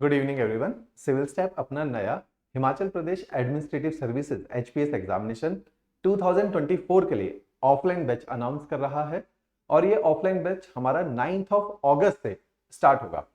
Good evening everyone. Civil step अपना नया Himachal Pradesh administrative services HPS examination 2024 के लिए ऑफलाइन बैच अनाउंस कर रहा है और ये ऑफलाइन बैच हमारा 9th ऑफ अगस्त से स्टार्ट होगा।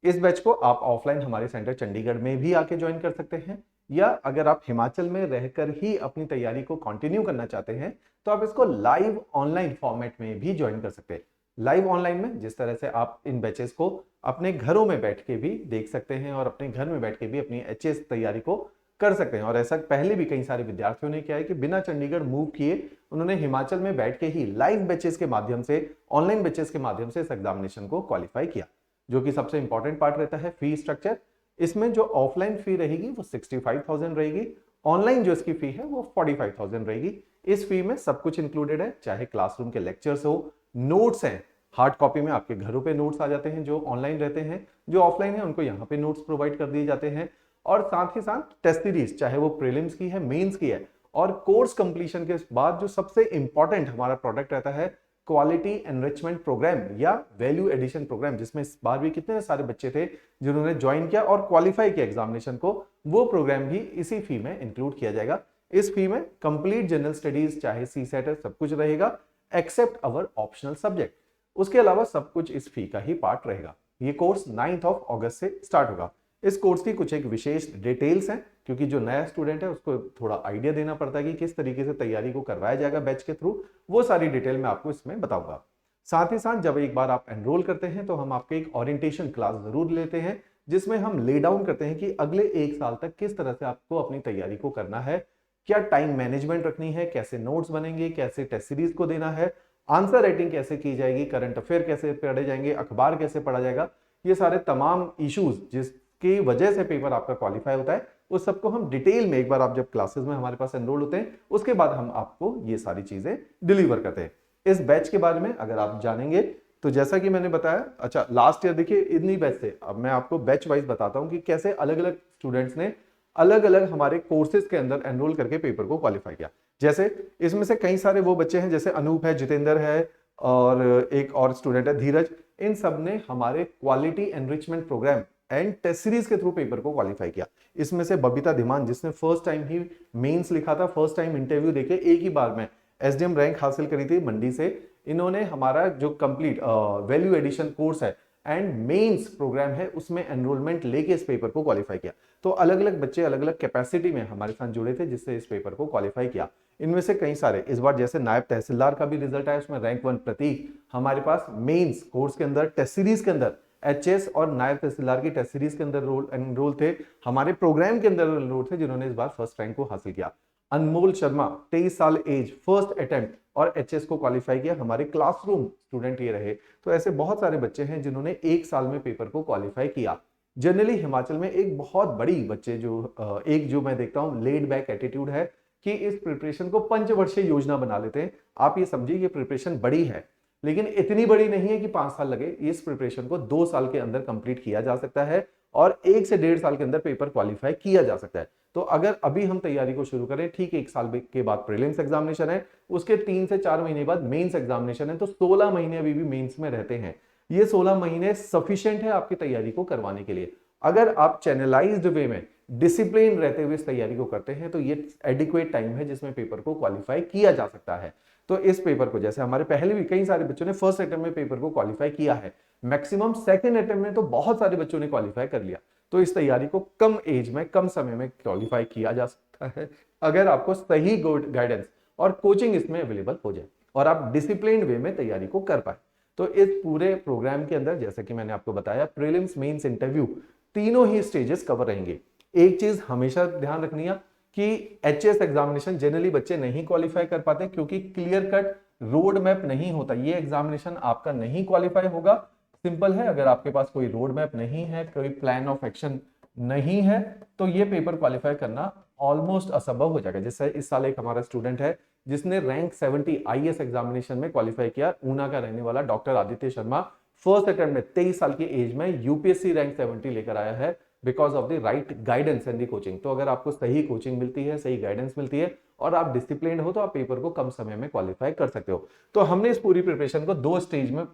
इस बैच को आप ऑफलाइन हमारे सेंटर चंडीगढ़ में भी आके ज्वाइन कर सकते हैं, या अगर आप हिमाचल में रहकर ही अपनी तैयारी को कंटिन्यू करना चाहते हैं तो आप इसको लाइव ऑनलाइन फॉर्मेट में भी ज्वाइन कर सकते हैं। लाइव ऑनलाइन में जिस तरह से आप इन बैचेस को अपने घरों में बैठ के भी देख सकते हैं और अपने घर में बैठ के भी अपनी एचएस तैयारी को कर सकते हैं। और ऐसा पहले भी कई सारे विद्यार्थियों ने किया है कि बिना चंडीगढ़ मूव किए उन्होंने हिमाचल में बैठ के ही लाइव बैचेस के माध्यम से, ऑनलाइन बैचेस के माध्यम से इस एग्जामिनेशन को क्वालिफाई किया। जो कि सबसे इंपॉर्टेंट पार्ट रहता है फी स्ट्रक्चर। इसमें जो ऑफलाइन फी रहेगी वो 65,000 रहेगी, ऑनलाइन जो इसकी फी है वो 45,000 रहेगी। इस फी में सब कुछ इंक्लूडेड है, चाहे क्लासरूम के लेक्चर्स हो, नोट्स हैं, हार्ड कॉपी में आपके घरों पे नोट्स आ जाते हैं जो ऑनलाइन रहते हैं, जो ऑफलाइन है उनको यहाँ पे नोट्स प्रोवाइड कर दिए जाते हैं, और साथ ही साथ टेस्ट सीरीज चाहे वो प्रीलिम्स की है, मेंस की है, और कोर्स कंप्लीशन के बाद जो सबसे इंपॉर्टेंट हमारा प्रोडक्ट रहता है क्वालिटी एनरिचमेंट प्रोग्राम या वैल्यू एडिशन प्रोग्राम, जिसमें इस बार भी कितने सारे बच्चे थे जिन्होंने ज्वाइन किया और क्वालिफाई किया एग्जामिनेशन को, वो प्रोग्राम भी इसी फी में इंक्लूड किया जाएगा। इस फी में कंप्लीट जनरल स्टडीज चाहे सी सेट सब कुछ रहेगा एक्सेप्ट अवर ऑप्शनल सब्जेक्ट। उसके अलावा सब कुछ इस फी का ही पार्ट रहेगा। ये कोर्स 9th ऑफ अगस्त से स्टार्ट होगा। इस कोर्स की कुछ एक विशेष डिटेल्स हैं, क्योंकि जो नया स्टूडेंट है उसको थोड़ा आइडिया देना पड़ता है कि किस तरीके से तैयारी को करवाया जाएगा बैच के थ्रू, वो सारी डिटेल मैं आपको इसमें बताऊंगा। साथ ही साथ जब एक बार आप एनरोल करते हैं तो हम आपके एक ओरिएंटेशन क्लास जरूर लेते हैं, जिसमें हम ले डाउन करते हैं कि अगले एक साल तक किस तरह से आपको अपनी तैयारी को करना है, क्या टाइम मैनेजमेंट रखनी है, कैसे नोट्स बनेंगे, कैसे टेस्ट सीरीज को देना है, आंसर राइटिंग कैसे की जाएगी, करंट अफेयर कैसे पढ़े जाएंगे, अखबार कैसे पढ़ा जाएगा। ये सारे तमाम इश्यूज जिसकी वजह से पेपर आपका क्वालिफाई होता है, उस सबको हम डिटेल में एक बार आप जब क्लासेस में हमारे पास एनरोल होते हैं उसके बाद हम आपको ये सारी चीजें डिलीवर करते हैं। इस बैच के बारे में अगर आप जानेंगे तो जैसा कि मैंने बताया, अच्छा लास्ट ईयर देखिए इन्हीं बैच से, अब मैं आपको बैच वाइज बताता हूं कि कैसे अलग अलग स्टूडेंट्स ने अलग अलग हमारे कोर्सेज के अंदर एनरोल करके पेपर को क्वालिफाई किया। जैसे इसमें से कई सारे वो बच्चे हैं, जैसे अनूप है, जितेंद्र है, और एक और स्टूडेंट है धीरज। इन सब ने हमारे quality enrichment programme and test series के थ्रू पेपर को क्वालिफाई किया। इसमें से बबीता धीमान, जिसने फर्स्ट टाइम ही मेंस लिखा था, फर्स्ट टाइम इंटरव्यू देके एक ही बार में एसडीएम रैंक हासिल करी थी मंडी से, इन्होंने हमारा जो कंप्लीट वैल्यू एडिशन कोर्स है एंड मेंस प्रोग्राम है उसमें एनरोलमेंट लेके इस पेपर को क्वालिफाई किया। तो अलग अलग बच्चे अलग अलग कैपेसिटी में हमारे साथ जुड़े थे जिससे इस पेपर को क्वालिफाई किया। इनमें से कई सारे इस बार जैसे नायब तहसीलदार का भी रिजल्ट आया, उसमें रैंक 1 प्रतीक हमारे पास मेंस कोर्स के अंदर टेस्ट सीरीज के अंदर एचएस और नायब तहसीलदार की टेस्ट सीरीज के अंदर एनरोल थे, हमारे प्रोग्राम के अंदर एनरोल थे, जिन्होंने इस बार फर्स्ट रैंक को हासिल किया। अनमोल शर्मा 23 साल एज, फर्स्ट अटेम्प्ट और एचएस को क्वालिफाई किया, हमारे क्लासरूम स्टूडेंट ये रहे। तो ऐसे बहुत सारे बच्चे हैं जिन्होंने एक साल में पेपर को क्वालिफाई किया। जनरली हिमाचल में एक बहुत बड़ी बच्चे जो एक जो मैं देखता हूं लेड बैक एटीट्यूड है कि इस प्रिपरेशन को पंचवर्षीय योजना बना लेते हैं। आप ये समझिए ये प्रिपरेशन बड़ी है, लेकिन इतनी बड़ी नहीं है कि 5 साल लगे। इस प्रिपरेशन को 2 साल के अंदर कंप्लीट किया जा सकता है और 1 से 1.5 साल के अंदर पेपर क्वालिफाई किया जा सकता है। तो अगर अभी हम तैयारी को शुरू करें, ठीक 1 साल के बाद प्रीलिम्स एग्जामिनेशन है, उसके 3 से 4 महीने बाद मेंस एग्जामिनेशन है, तो 16 महीने अभी भी मेंस में रहते हैं। ये 16 महीने सफिशिएंट है आपकी तैयारी को करवाने के लिए। अगर आप चैनलाइज्ड वे में डिसिप्लिन रहते हुए इस तैयारी को करते हैं तो ये एडिक्वेट टाइम है जिसमें पेपर को क्वालिफाई किया जा सकता है। तो इस पेपर को जैसे हमारे पहले भी कई सारे बच्चों ने फर्स्ट अटेम्प्ट में पेपर को क्वालिफाई किया है, मैक्सिमम सेकंड अटेम्प्ट में तो बहुत सारे बच्चों ने क्वालिफाई कर लिया। तो इस तैयारी को कम एज में, कम समय में क्वालिफाई किया जा सकता है अगर आपको सही गाइडेंस और कोचिंग इसमें अवेलेबल हो जाए और आप डिसिप्लिन वे में तैयारी को कर पाए। तो इस पूरे प्रोग्राम के अंदर जैसे कि मैंने आपको बताया, प्रीलिम्स, मेंस, इंटरव्यू तीनों ही स्टेजेस कवर रहेंगे। एक चीज हमेशा ध्यान रखनी है कि एचएस एग्जामिनेशन जनरली बच्चे नहीं क्वालिफाई कर पाते क्योंकि क्लियर कट रोड मैप नहीं होता। ये एग्जामिनेशन आपका नहीं क्वालिफाई होगा। सिंपल है, अगर आपके पास कोई रोड मैप नहीं है, कोई प्लान ऑफ एक्शन नहीं है, तो ये पेपर क्वालिफाई करना ऑलमोस्ट असंभव हो जाएगा। जैसे इस साल एक हमारा स्टूडेंट है जिसने रैंक 70 आईएएस एग्जामिनेशन में क्वालिफाई किया, ऊना का रहने वाला doctor Aditya Sharma, first attempt में 23 साल की एज में यूपीएससी रैंक 70 लेकर आया है because of the right guidance and the coaching. तो अगर आपको सही कोचिंग मिलती है, सही गाइडेंस मिलती है और आप डिसिप्लिन हो तो आप पेपर को कम समय में क्वालिफाई कर सकते हो। तो हमने इस पूरी प्रिपरेशन को 2 स्टेज में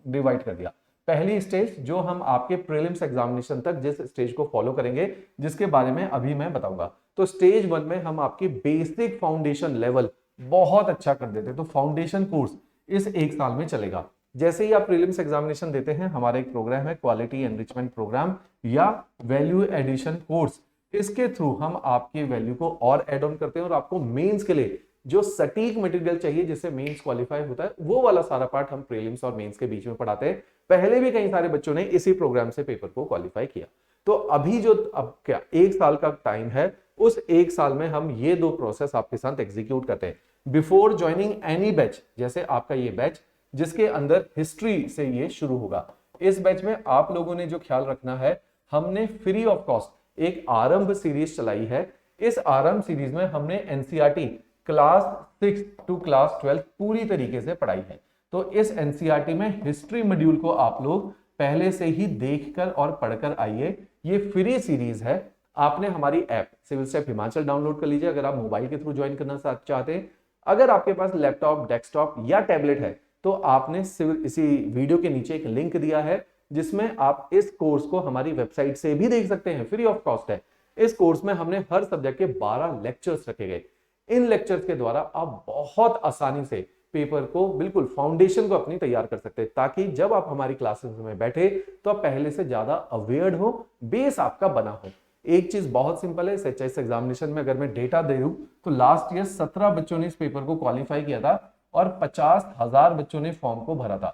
डिवाइड कर दिया। पहली स्टेज जो हम आपके प्रीलिम्स एग्जामिनेशन तक जिस स्टेज को फॉलो करेंगे, जिसके बारे में अभी मैं बताऊंगा। तो स्टेज 1 में हम आपकी बेसिक फाउंडेशन लेवल बहुत अच्छा कर देते हैं। तो फाउंडेशन कोर्स इस 1 साल में चलेगा। जैसे ही आप प्रीलिम्स एग्जामिनेशन देते हैं, हमारा एक प्रोग्राम है क्वालिटी एनरिचमेंट प्रोग्राम या वैल्यू एडिशन कोर्स। इसके थ्रू हम आपकी वैल्यू को और एड ऑन करते हैं और आपको मेंस के लिए जो सटीक मटेरियल चाहिए जिससे मेंस क्वालिफाई होता है, वो वाला सारा पार्ट हम प्रीलिम्स और मेंस के बीच में पढ़ाते हैं। पहले भी कई सारे बच्चों ने इसी प्रोग्राम से पेपर को क्वालिफाई किया। तो अभी जो अब क्या 1 साल का टाइम है, उस 1 साल में हम ये 2 प्रोसेस आपके साथ एग्जीक्यूट करते हैं। बिफोर ज्वाइनिंग एनी बैच, जैसे आपका ये बैच जिसके अंदर हिस्ट्री से ये शुरू होगा, इस बैच में आप लोगों ने जो ख्याल रखना है, हमने फ्री ऑफ कॉस्ट एक आरंभ सीरीज चलाई है। इस आरंभ सीरीज में हमने एनसीईआरटी क्लास 6 टू क्लास 12 पूरी तरीके से पढ़ाई है। तो इस एनसीईआरटी में हिस्ट्री मॉड्यूल को आप लोग पहले से ही देखकर और पढ़कर आइए। ये फ्री सीरीज है। आपने हमारी app civil step Himachal download कर लीजिए अगर आप मोबाइल के थ्रू ज्वाइन करना चाहते हैं। अगर आपके पास लैपटॉप, डेस्कटॉप या टैबलेट है तो आपने इसी वीडियो के नीचे एक लिंक दिया है जिसमें आप इस कोर्स को हमारी वेबसाइट से भी देख सकते हैं, फ्री ऑफ कॉस्ट है। इस कोर्स में हमने हर सब्जेक्ट के 12 लेक्चर्स रखे गए। इन लेक्चर्स के द्वारा आप बहुत आसानी से पेपर को बिल्कुल फाउंडेशन को अपनी तैयार कर सकते हैं, ताकि जब आप हमारी क्लासेस में बैठे तो आप पहले से ज्यादा अवेयर हो, बेस आपका बना हो। एक चीज बहुत सिंपल है, एचएस एग्जामिनेशन में अगर मैं डेटा दे दूं तो लास्ट ईयर 17 बच्चों ने इस पेपर को क्वालिफाई किया था और 50,000 बच्चों ने फॉर्म को भरा था।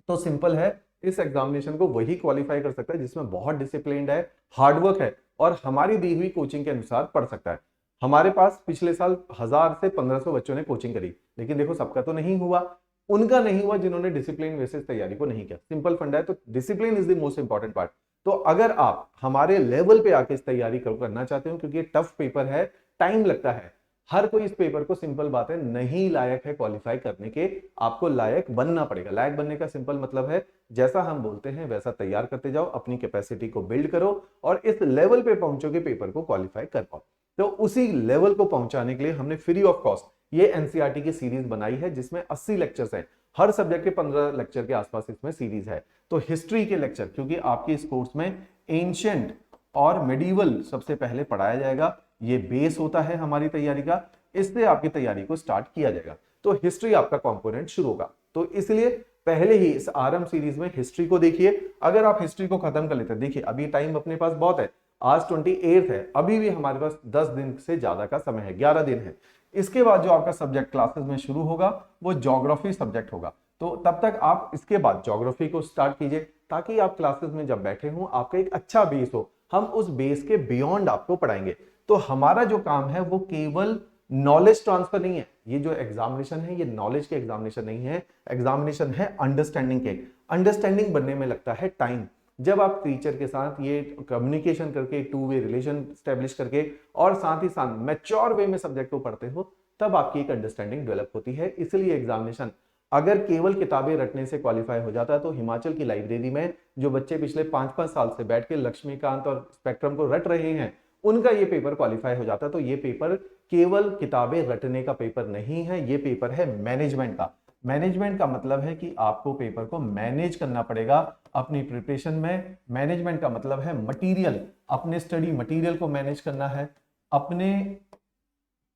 तो सिंपल है, इस एग्जामिनेशन को वही क्वालिफाई कर सकता है जिसमें बहुत डिसिप्लिन्ड है, हार्डवर्क है और हमारी दी हुई कोचिंग के अनुसार पढ़ सकता है। हमारे पास पिछले साल 1000 से 1500 बच्चों ने कोचिंग करी, लेकिन देखो सबका तो नहीं हुआ। उनका नहीं हुआ जिन्होंने डिसिप्लिन बेसिस तैयारी को नहीं किया। सिंपल फंडा है, तो discipline is the most important part. तो अगर आप हमारे लेवल पे आके इस तैयारी करना चाहते हो, क्योंकि ये टफ पेपर है, टाइम लगता है, हर कोई इस पेपर को, सिंपल बात है, नहीं लायक है क्वालिफाई करने के, आपको लायक बनना पड़ेगा। लायक बनने का सिंपल मतलब है जैसा हम बोलते हैं वैसा तैयार करते जाओ, अपनी कैपेसिटी को बिल्ड करो और इस लेवल पे पहुंचोगे पेपर को क्वालिफाई कर पाओ। तो उसी लेवल को पहुंचाने के लिए हमने फ्री ऑफ कॉस्ट ये एनसीईआरटी की सीरीज बनाई है जिसमें 80 लेक्चर्स हैं। हर सब्जेक्ट के 15 लेक्चर के आसपास इसमें सीरीज है। तो हिस्ट्री के लेक्चर, क्योंकि आपके इस कोर्स में एंशिएंट और मेडिवल सबसे पहले पढ़ाया जाएगा, ये बेस होता है हमारी तैयारी का, इससे आपकी तैयारी को स्टार्ट किया जाएगा। तो हिस्ट्री आपका कंपोनेंट शुरू होगा। तो इसलिए पहले ही इस आरंभ सीरीज में हिस्ट्री को देखिए। अगर आप हिस्ट्री को खत्म कर लेते हैं, देखिए अभी टाइम अपने पास बहुत है, आज 28 है, अभी भी हमारे पास 10 दिन से ज्यादा का समय है, 11 दिन है। इसके बाद जो आपका सब्जेक्ट क्लासेस में शुरू होगा वो ज्योग्राफी सब्जेक्ट होगा। तो तब तक आप इसके बाद ज्योग्राफी को स्टार्ट कीजिए, ताकि आप क्लासेस में जब बैठे हों आपका एक अच्छा बेस हो। हम उस बेस के बियॉन्ड आपको पढ़ाएंगे। तो हमारा जो काम है वो केवल नॉलेज ट्रांसफर नहीं है। ये जो एग्जामिनेशन है ये नॉलेज के एग्जामिनेशन नहीं है, एग्जामिनेशन है अंडरस्टैंडिंग के। अंडरस्टैंडिंग बनने में लगता है टाइम। जब आप टीचर के साथ ये कम्युनिकेशन करके, टू वे रिलेशन स्टैब्लिश करके और साथ ही साथ मैच्योर वे में सब्जेक्ट को पढ़ते हो, तब आपकी एक अंडरस्टैंडिंग डेवलप होती है। इसलिए एग्जामिनेशन अगर केवल किताबें रटने से क्वालिफाई हो जाता है, तो हिमाचल की लाइब्रेरी में जो बच्चे पिछले 5-5 साल से बैठ के लक्ष्मीकांत और स्पेक्ट्रम को रट रहे हैं, उनका ये पेपर क्वालिफाई हो जाता है। तो ये पेपर केवल किताबें रटने का पेपर नहीं है, ये पेपर है मैनेजमेंट का। मैनेजमेंट का मतलब है कि आपको पेपर को मैनेज करना पड़ेगा अपनी प्रिपरेशन में। मैनेजमेंट का मतलब है मटेरियल, अपने स्टडी मटेरियल को मैनेज करना है, अपने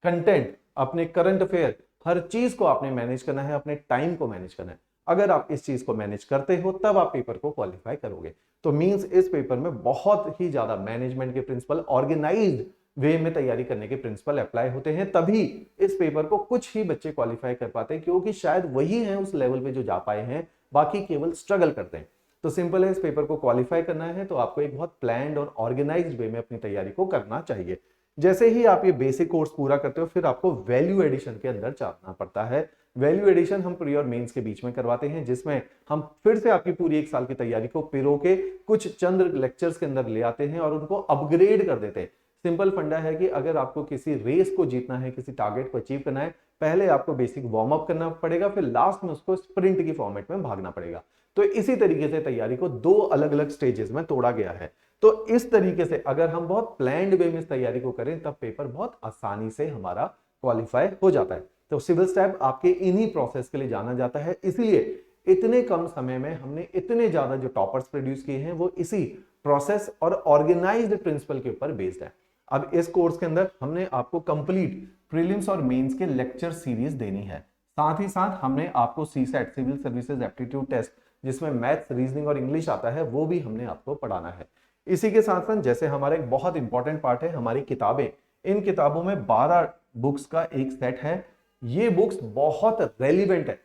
कंटेंट, अपने करंट अफेयर, हर चीज को आपने मैनेज करना है, अपने टाइम को मैनेज करना है। अगर आप इस चीज को मैनेज करते हो तब आप पेपर को क्वालिफाई करोगे। तो मींस इस पेपर में बहुत ही ज्यादा मैनेजमेंट के प्रिंसिपल, ऑर्गेनाइज्ड वे में तैयारी करने के प्रिंसिपल अप्लाई होते हैं, तभी इस पेपर को कुछ ही बच्चे क्वालिफाई कर पाते हैं, क्योंकि शायद वही हैं उस लेवल पे जो जा पाए हैं, बाकी केवल स्ट्रगल करते हैं। तो सिंपल है, इस पेपर को क्वालिफाई करना है तो आपको एक बहुत प्लान्ड और ऑर्गेनाइज्ड वे में अपनी तैयारी को करना चाहिए। जैसे ही आप ये बेसिक कोर्स पूरा करते हो, फिर आपको वैल्यू एडिशन के अंदर जाना पड़ता है। वैल्यू एडिशन हम प्री और मेंस के बीच में करवाते हैं, जिसमें हम फिर से आपकी पूरी 1 साल की तैयारी को पिरो के कुछ चंद लेक्चर्स के अंदर ले आते हैं और उनको अपग्रेड कर देते हैं। सिंपल फंडा है कि अगर आपको किसी रेस को जीतना है, किसी टारगेट को अचीव करना है, पहले आपको बेसिक वार्म अप करना पड़ेगा, फिर लास्ट में उसको स्प्रिंट की फॉर्मेट में भागना पड़ेगा। तो इसी तरीके से तैयारी को 2 अलग अलग स्टेजेस में तोड़ा गया है। तो इस तरीके से अगर हम बहुत प्लान्ड वे में इस तैयारी को करें, तब पेपर बहुत आसानी से हमारा क्वालिफाई हो जाता है। तो सिविल स्टैप आपके इन्हीं प्रोसेस के लिए जाना जाता है। इसीलिए इतने कम समय में हमने इतने ज्यादा जो टॉपर्स प्रोड्यूस किए हैं वो इसी प्रोसेस और ऑर्गेनाइज्ड प्रिंसिपल के ऊपर बेस्ड है। अब इस कोर्स के अंदर हमने आपको कंप्लीट प्रीलिम्स और मेंस के लेक्चर सीरीज देनी है। साथ ही साथ हमने आपको CSAT civil services aptitude test जिसमें मैथ्स, रीजनिंग और इंग्लिश आता है वो भी हमने आपको पढ़ाना है। इसी के साथ साथ जैसे हमारा एक बहुत इंपॉर्टेंट पार्ट है हमारी किताबें, इन किताबों में 12 बुक्स का एक सेट है। ये बुक्स बहुत रेलिवेंट है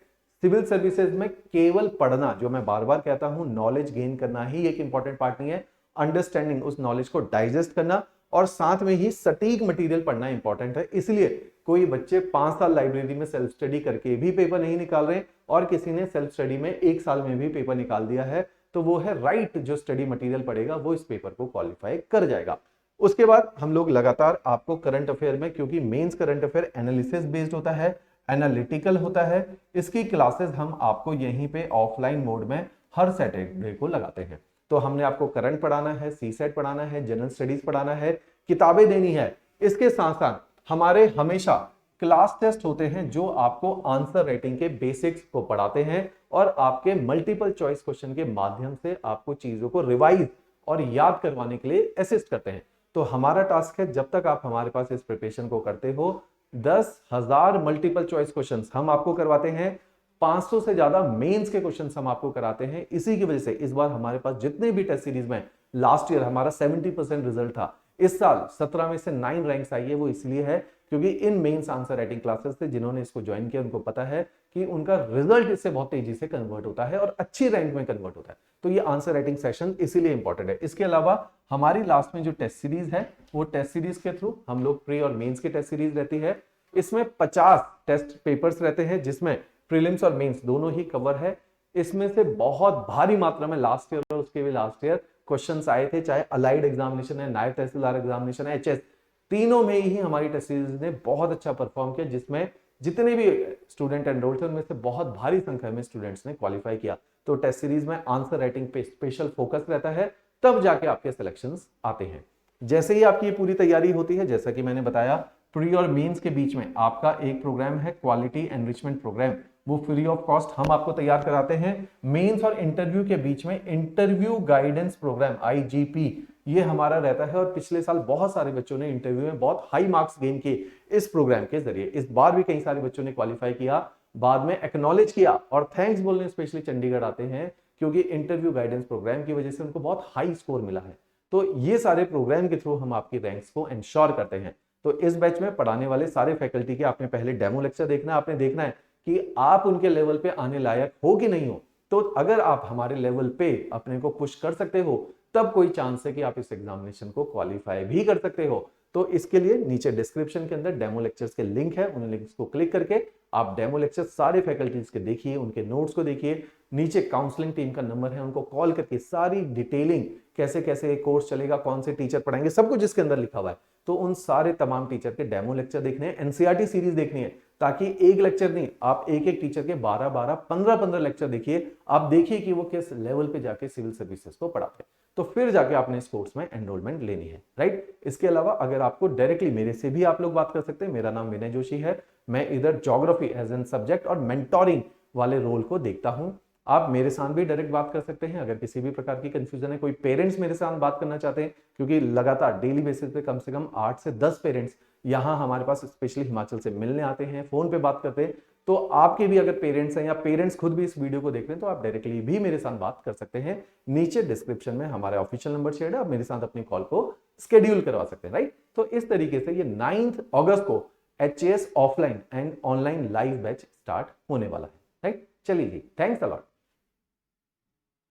सिविल सर्विसेज में। केवल पढ़ना, जो मैं बार बार कहता हूं, नॉलेज गेन करना ही एक इंपॉर्टेंट पार्ट नहीं है, अंडरस्टैंडिंग, उस नॉलेज को डाइजेस्ट करना और साथ में ही सटीक मटेरियल पढ़ना इंपॉर्टेंट है। इसलिए कोई बच्चे 5 साल लाइब्रेरी में सेल्फ स्टडी करके भी पेपर नहीं निकाल रहे और किसी ने सेल्फ स्टडी में 1 साल में भी पेपर निकाल दिया है, तो वो है राइट जो स्टडी मटेरियल पढ़ेगा वो इस पेपर को क्वालिफाई कर जाएगा। उसके बाद हम लोग लगातार आपको करंट अफेयर में, क्योंकि mains current affair analysis based होता है, एनालिटिकल होता है, इसकी क्लासेस हम आपको यहीं पे ऑफलाइन मोड में हर सैटरडे को लगाते हैं। तो हमने आपको करंट पढ़ाना है, सीसेट पढ़ाना है, जनरल स्टडीज पढ़ाना है, किताबें देनी है। इसके साथ साथ हमारे हमेशा क्लास टेस्ट होते हैं जो आपको आंसर राइटिंग के बेसिक्स को पढ़ाते हैं और आपके मल्टीपल चॉइस क्वेश्चन के माध्यम से आपको चीजों को रिवाइज और याद करवाने के लिए असिस्ट करते हैं। तो हमारा टास्क है, जब तक आप हमारे पास इस प्रिपरेशन को करते हो, 10,000 मल्टीपल चॉइस क्वेश्चंस हम आपको करवाते हैं, 500 से ज्यादा मेंस के क्वेश्चंस हम आपको कराते हैं। इसी की वजह से इस बार हमारे पास जितने भी टेस्ट सीरीज में, लास्ट ईयर हमारा 70% रिजल्ट था, इस साल 17 में से 9 रैंक्स आई है। वो इसलिए है क्योंकि in men's answer writing classes से जिन्होंने इसको ज्वाइन किया उनको पता है कि उनका रिजल्ट इससे बहुत तेजी से कन्वर्ट होता है और अच्छी रैंक में कन्वर्ट होता है। तो ये आंसर राइटिंग सेशन इसीलिए इंपॉर्टेंट है। इसके अलावा हमारी लास्ट में जो टेस्ट सीरीज है वो टेस्ट सीरीज के थ्रू हम लोग प्री और मेंस की टेस्ट सीरीज रहती है। इसमें 50 टेस्ट पेपर्स रहते हैं जिसमें प्रीलिम्स और मेंस दोनों ही कवर है। इसमें से बहुत भारी मात्रा में लास्ट ईयर और उसके भी लास्ट ईयर क्वेश्चंस आए थे, चाहे अलाइड एग्जामिनेशन है, नायब तहसीलदार एग्जामिनेशन है, एचएस, तीनों में ही हमारी टेस्ट सीरीज ने बहुत अच्छा परफॉर्म किया, जिसमें जितने भी स्टूडेंट एनरोल्ड थे उनमें से बहुत भारी संख्या में स्टूडेंट्स ने क्वालिफाई किया। तो टेस्ट सीरीज में आंसर राइटिंग पे स्पेशल फोकस रहता है, तब जाके आपके सिलेक्शंस आते हैं। जैसे ही आपकी पूरी तैयारी होती है, जैसा कि मैंने बताया, प्री और मेंस के बीच में आपका एक प्रोग्राम है क्वालिटी एनरिचमेंट प्रोग्राम, वो फ्री ऑफ कॉस्ट हम आपको तैयार कराते हैं। मेंस और इंटरव्यू के बीच में इंटरव्यू गाइडेंस प्रोग्राम आईजीपी ये हमारा रहता है और पिछले साल बहुत सारे बच्चों ने इंटरव्यू में बहुत हाई मार्क्स गेन किए इस प्रोग्राम के जरिए। इस बार भी कई सारे बच्चों ने क्वालिफाई किया, बाद में एक्नॉलेज किया और थैंक्स बोलने स्पेशली चंडीगढ़ आते हैं क्योंकि इंटरव्यू गाइडेंस प्रोग्राम की वजह से उनको बहुत हाई स्कोर मिला है। तो ये सारे प्रोग्राम के थ्रू हम आपकी रैंक्स को इंश्योर करते हैं। तो इस बैच में पढ़ाने वाले सारे फैकल्टी के आपने पहले डेमो लेक्चर देखना है, आपने देखना है कि आप उनके लेवल पे आने लायक हो कि नहीं हो। तो अगर आप हमारे लेवल पे अपने को पुश कर सकते हो तब कोई चांस है कि आप इस एग्जामिनेशन को क्वालिफाई भी कर सकते हो। तो इसके लिए नीचे डिस्क्रिप्शन के अंदर डेमो लेक्चर्स के लिंक है, उन लिंक्स को क्लिक करके आप डेमो लेक्चर सारे फैकल्टीज के देखिए, उनके नोट्स को देखिए। नीचे काउंसलिंग टीम का नंबर है, उनको कॉल करके सारी डिटेलिंग, कैसे कैसे कोर्स चलेगा, कौन से टीचर पढ़ाएंगे, सब कुछ इसके अंदर लिखा हुआ है। तो उन सारे तमाम टीचर के डेमो लेक्चर देखने हैं, एनसीईआरटी सीरीज देखनी है, ताकि एक लेक्चर नहीं, आप एक एक टीचर के 12-12, 15-15 लेक्चर देखिए। आप देखिए कि वो किस लेवल पे जाके सिविल सर्विसेज को पढ़ाते हैं, तो फिर जाके आपने इस कोर्स में एनरोलमेंट लेनी है, राइट। इसके अलावा अगर आपको डायरेक्टली मेरे से भी आप लोग बात कर सकते हैं। मेरा नाम विनय जोशी है, मैं इधर ज्योग्राफी एज एन सब्जेक्ट और मेंटोरिंग वाले रोल को देखता हूं। आप मेरे साथ भी डायरेक्ट बात कर सकते हैं अगर किसी भी प्रकार की कंफ्यूजन है। कोई पेरेंट्स मेरे साथ बात करना चाहते हैं, क्योंकि लगातार डेली बेसिस पे कम से कम 8 से 10 पेरेंट्स यहाँ हमारे पास स्पेशली हिमाचल से मिलने आते हैं, फोन पे बात करते हैं। तो आपके भी अगर पेरेंट्स हैं या पेरेंट्स खुद भी इस वीडियो को देख रहे हैं तो आप डायरेक्टली भी मेरे साथ बात कर सकते हैं। नीचे डिस्क्रिप्शन में हमारे ऑफिशियल नंबर शेयर है, आप मेरे साथ अपनी कॉल को स्केड्यूल करवा सकते हैं, राइट। तो इस तरीके से ये 9 अगस्त को HAS offline and online live batch start होने वाला है, राइट। चलिए जी, थैंक्स अ लॉट।